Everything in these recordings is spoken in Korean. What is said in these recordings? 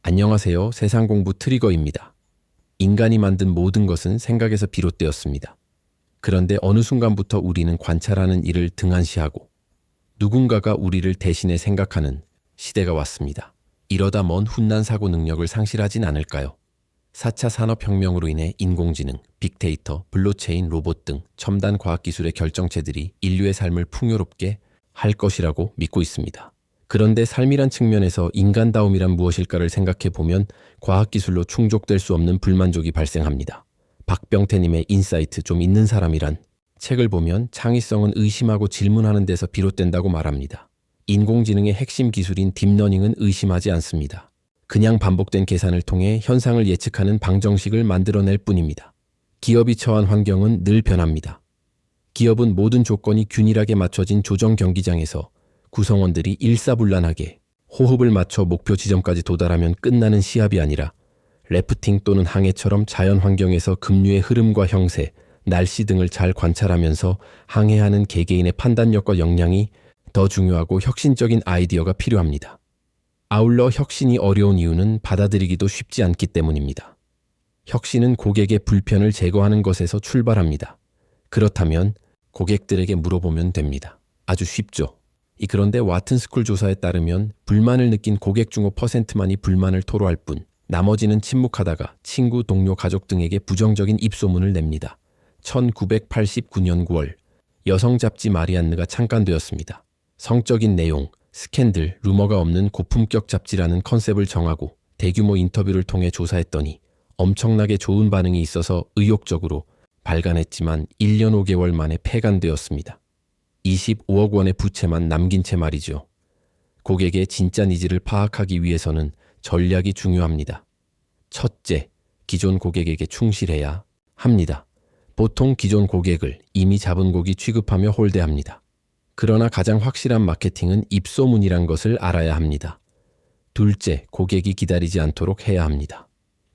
안녕하세요. 세상공부 트리거입니다. 인간이 만든 모든 것은 생각에서 비롯되었습니다. 그런데 어느 순간부터 우리는 관찰하는 일을 등한시하고 누군가가 우리를 대신해 생각하는 시대가 왔습니다. 이러다 먼 훗난 사고 능력을 상실하진 않을까요? 4차 산업혁명으로 인해 인공지능, 빅데이터, 블록체인, 로봇 등 첨단 과학기술의 결정체들이 인류의 삶을 풍요롭게 할 것이라고 믿고 있습니다. 그런데 삶이란 측면에서 인간다움이란 무엇일까를 생각해 보면 과학기술로 충족될 수 없는 불만족이 발생합니다. 박병태님의 인사이트 좀 있는 사람이란 책을 보면 창의성은 의심하고 질문하는 데서 비롯된다고 말합니다. 인공지능의 핵심 기술인 딥러닝은 의심하지 않습니다. 그냥 반복된 계산을 통해 현상을 예측하는 방정식을 만들어낼 뿐입니다. 기업이 처한 환경은 늘 변합니다. 기업은 모든 조건이 균일하게 맞춰진 조정 경기장에서 구성원들이 일사불란하게 호흡을 맞춰 목표 지점까지 도달하면 끝나는 시합이 아니라 래프팅 또는 항해처럼 자연 환경에서 급류의 흐름과 형세, 날씨 등을 잘 관찰하면서 항해하는 개개인의 판단력과 역량이 더 중요하고 혁신적인 아이디어가 필요합니다. 아울러 혁신이 어려운 이유는 받아들이기도 쉽지 않기 때문입니다. 혁신은 고객의 불편을 제거하는 것에서 출발합니다. 그렇다면 고객들에게 물어보면 됩니다. 아주 쉽죠. 그런데 와튼스쿨 조사에 따르면 불만을 느낀 고객 중 5%만이 불만을 토로할 뿐 나머지는 침묵하다가 친구, 동료, 가족 등에게 부정적인 입소문을 냅니다. 1989년 9월 여성 잡지 마리안느가 창간되었습니다. 성적인 내용, 스캔들, 루머가 없는 고품격 잡지라는 컨셉을 정하고 대규모 인터뷰를 통해 조사했더니 엄청나게 좋은 반응이 있어서 의욕적으로 발간했지만 1년 5개월 만에 폐간되었습니다. 25억 원의 부채만 남긴 채 말이죠. 고객의 진짜 니즈를 파악하기 위해서는 전략이 중요합니다. 첫째, 기존 고객에게 충실해야 합니다. 보통 기존 고객을 이미 잡은 고기 취급하며 홀대합니다. 그러나 가장 확실한 마케팅은 입소문이란 것을 알아야 합니다. 둘째, 고객이 기다리지 않도록 해야 합니다.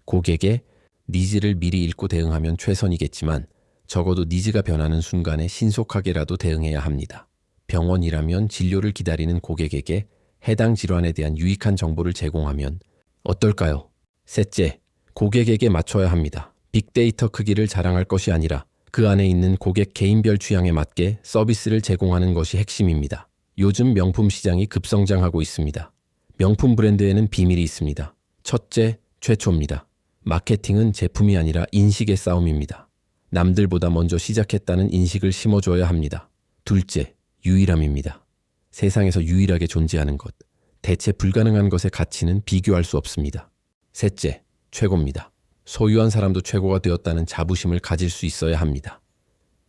고객의 니즈를 미리 읽고 대응하면 최선이겠지만 적어도 니즈가 변하는 순간에 신속하게라도 대응해야 합니다. 병원이라면 진료를 기다리는 고객에게 해당 질환에 대한 유익한 정보를 제공하면 어떨까요? 셋째, 고객에게 맞춰야 합니다. 빅데이터 크기를 자랑할 것이 아니라 그 안에 있는 고객 개인별 취향에 맞게 서비스를 제공하는 것이 핵심입니다. 요즘 명품 시장이 급성장하고 있습니다. 명품 브랜드에는 비밀이 있습니다. 첫째, 최초입니다. 마케팅은 제품이 아니라 인식의 싸움입니다. 남들보다 먼저 시작했다는 인식을 심어줘야 합니다. 둘째, 유일함입니다. 세상에서 유일하게 존재하는 것, 대체 불가능한 것의 가치는 비교할 수 없습니다. 셋째, 최고입니다. 소유한 사람도 최고가 되었다는 자부심을 가질 수 있어야 합니다.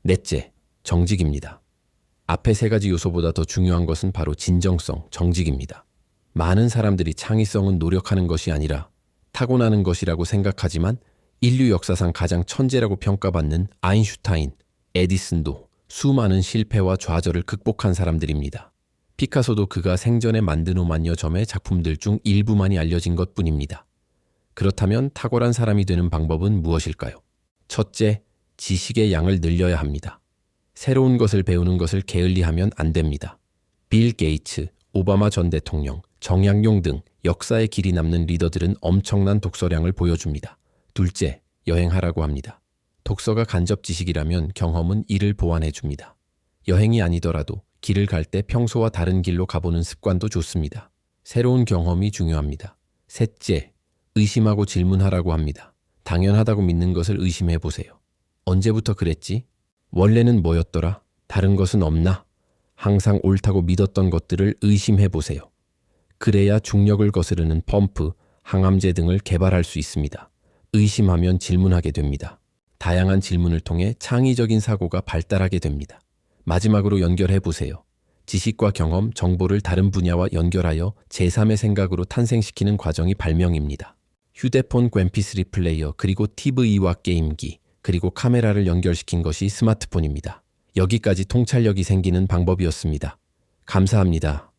넷째, 정직입니다. 앞의 세 가지 요소보다 더 중요한 것은 바로 진정성, 정직입니다. 많은 사람들이 창의성은 노력하는 것이 아니라 타고나는 것이라고 생각하지만 인류 역사상 가장 천재라고 평가받는 아인슈타인, 에디슨도 수많은 실패와 좌절을 극복한 사람들입니다. 피카소도 그가 생전에 만든 5만여 점의 작품들 중 일부만이 알려진 것뿐입니다. 그렇다면 탁월한 사람이 되는 방법은 무엇일까요? 첫째, 지식의 양을 늘려야 합니다. 새로운 것을 배우는 것을 게을리하면 안 됩니다. 빌 게이츠, 오바마 전 대통령, 정약용 등 역사의 길이 남는 리더들은 엄청난 독서량을 보여줍니다. 둘째, 여행하라고 합니다. 독서가 간접 지식이라면 경험은 이를 보완해줍니다. 여행이 아니더라도 길을 갈 때 평소와 다른 길로 가보는 습관도 좋습니다. 새로운 경험이 중요합니다. 셋째, 의심하고 질문하라고 합니다. 당연하다고 믿는 것을 의심해보세요. 언제부터 그랬지? 원래는 뭐였더라? 다른 것은 없나? 항상 옳다고 믿었던 것들을 의심해보세요. 그래야 중력을 거스르는 펌프, 항암제 등을 개발할 수 있습니다. 의심하면 질문하게 됩니다. 다양한 질문을 통해 창의적인 사고가 발달하게 됩니다. 마지막으로 연결해보세요. 지식과 경험, 정보를 다른 분야와 연결하여 제3의 생각으로 탄생시키는 과정이 발명입니다. 휴대폰 MP3 플레이어, 그리고 TV와 게임기, 그리고 카메라를 연결시킨 것이 스마트폰입니다. 여기까지 통찰력이 생기는 방법이었습니다. 감사합니다.